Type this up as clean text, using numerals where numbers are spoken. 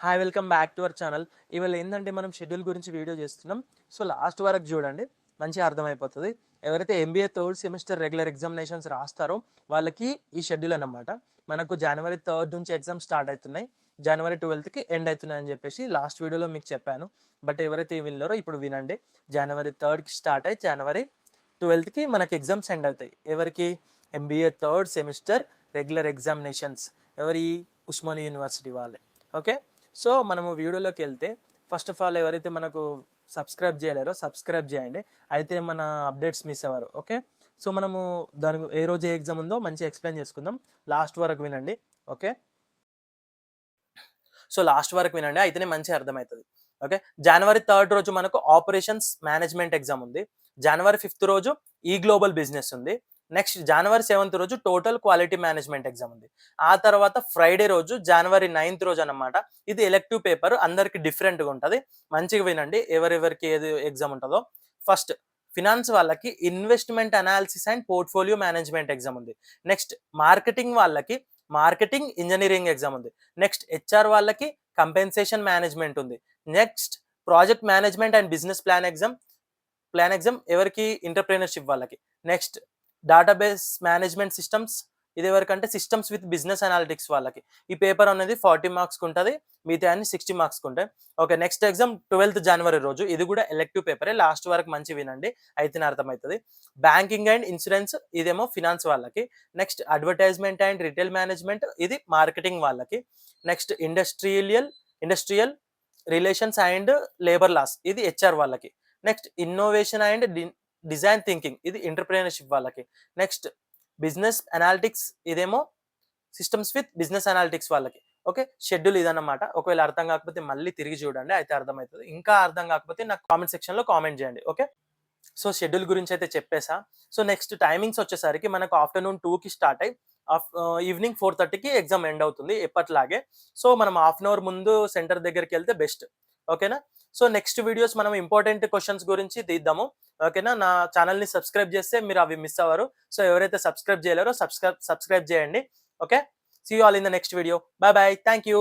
Hi welcome back to our channel. ఇవాళ ఏంటంటే మనం షెడ్యూల్ గురించి వీడియో చేస్తున్నాం. సో లాస్ట్ వరకు చూడండి, మంచిగా అర్థమైపోతుంది. ఎవరైతే MBA third semester regular examinations రాస్తారో వాళ్ళకి ఈ షెడ్యూల్ అన్నమాట. మనకు జనవరి 3 నుంచి ఎగ్జామ్ స్టార్ట్ అవుతున్నాయి, జనవరి 12కి ఎండ్ అవుతున్నాయి అని చెప్పేసి లాస్ట్ వీడియోలో మీకు చెప్పాను. బట్ ఎవరైతే విన్నారో ఇప్పుడు వినండి. జనవరి 3కి స్టార్ట్ అయ్యి జనవరి 12కి మనకి ఎగ్జామ్స్ ఎండ్ అవుతాయి. ఎవరికి? MBA third semester regular examinations. ఎవరి? ఉస్మానియా యూనివర్సిటీ వాళ్ళే. ఓకే, సో మనము వీడియోలోకి వెళ్తే ఫస్ట్ ఆఫ్ ఆల్ ఎవరైతే మనకు సబ్స్క్రైబ్ చేయలేరో సబ్స్క్రైబ్ చేయండి, అయితే మన అప్డేట్స్ మిస్ అవ్వరు. ఓకే, సో మనము దాని ఏ రోజు ఏ ఎగ్జామ్ ఉందో మంచిగా ఎక్స్ప్లెయిన్ చేసుకుందాం. లాస్ట్ వరకు వినండి. ఓకే, సో లాస్ట్ వరకు వినండి, అయితేనే మంచిగా అర్థమవుతుంది. ఓకే, జనవరి 3 రోజు మనకు ఆపరేషన్స్ మేనేజ్మెంట్ ఎగ్జామ్ ఉంది. జనవరి 5 రోజు ఈ గ్లోబల్ బిజినెస్ ఉంది. నెక్స్ట్ జనవరి 7 రోజు టోటల్ క్వాలిటీ మేనేజ్మెంట్ ఎగ్జామ్ ఉంది. ఆ తర్వాత ఫ్రైడే రోజు జనవరి 9 రోజు అనమాట. ఇది ఎలెక్టివ్ పేపర్, అందరికి డిఫరెంట్గా ఉంటుంది. మంచిగా వినండి ఎవరెవరికి ఏది ఎగ్జామ్ ఉంటుందో. ఫస్ట్ ఫినాన్స్ వాళ్ళకి investment analysis and portfolio management exam ఉంది. నెక్స్ట్ మార్కెటింగ్ వాళ్ళకి మార్కెటింగ్ ఇంజనీరింగ్ ఎగ్జామ్ ఉంది. నెక్స్ట్ హెచ్ఆర్ వాళ్ళకి కంపెన్సేషన్ మేనేజ్మెంట్ ఉంది. Next project management and business plan exam ఎవరికి? ఎంటర్‌ప్రెన్యూర్‌షిప్ వాళ్ళకి. నెక్స్ట్ డేటాబేస్ మేనేజ్మెంట్ సిస్టమ్స్, ఇది ఎవరికంటే సిస్టమ్స్ విత్ బిజినెస్ అనాలిటిక్స్ వాళ్ళకి. ఈ పేపర్ అనేది 40 మార్క్స్కి ఉంటుంది, మిగతా అన్ని 60 మార్క్స్కి ఉంటాయి. ఓకే, నెక్స్ట్ ఎగ్జామ్ 12th జనవరి రోజు. ఇది కూడా ఎలెక్టివ్ పేపరే, లాస్ట్ వరకు మంచి వినండి అయితేనే అర్థమవుతుంది. బ్యాంకింగ్ అండ్ ఇన్సూరెన్స్ ఇదేమో ఫినాన్స్ వాళ్ళకి. Next advertisement and retail management ఇది మార్కెటింగ్ వాళ్ళకి. Next industrial relations and labour laws ఇది హెచ్ఆర్ వాళ్ళకి. Next innovation and design thinking ఇది ఎంటర్‌ప్రెన్యూర్‌షిప్ వాళ్ళకి. నెక్స్ట్ బిజినెస్ అనాలిటిక్స్ ఇదేమో సిస్టమ్స్ విత్ బిజినెస్ అనాలిటిక్స్ వాళ్ళకి. ఓకే, షెడ్యూల్ ఇదన్నమాట. ఒకవేళ అర్థం కాకపోతే మళ్ళీ తిరిగి చూడండి, అయితే అర్థమవుతుంది. ఇంకా అర్థం కాకపోతే నాకు కామెంట్ సెక్షన్లో కామెంట్ చేయండి. ఓకే, సో షెడ్యూల్ గురించి అయితే చెప్పేసా. సో నెక్స్ట్ టైమింగ్స్ వచ్చేసరికి మనకు ఆఫ్టర్నూన్ 2కి స్టార్ట్ అయ్యి ఈవినింగ్ 4:30కి ఎగ్జామ్ ఎండ్ అవుతుంది ఎప్పటిలాగే. సో మనం హాఫ్ అన్ అవర్ ముందు సెంటర్ దగ్గరికి వెళ్తే బెస్ట్. ఓకేనా, సో నెక్స్ట్ వీడియోస్ మనం ఇంపార్టెంట్ క్వశ్చన్స్ గురించి తీద్దాము. ఓకేనా, నా ఛానల్ని సబ్స్క్రైబ్ చేస్తే మీరు అవి మిస్ అవ్వరు. సో ఎవరైతే సబ్స్క్రైబ్ చేయలేరో సబ్స్క్రైబ్ చేయండి. Okay, see you all in the next video. Bye bye, thank you.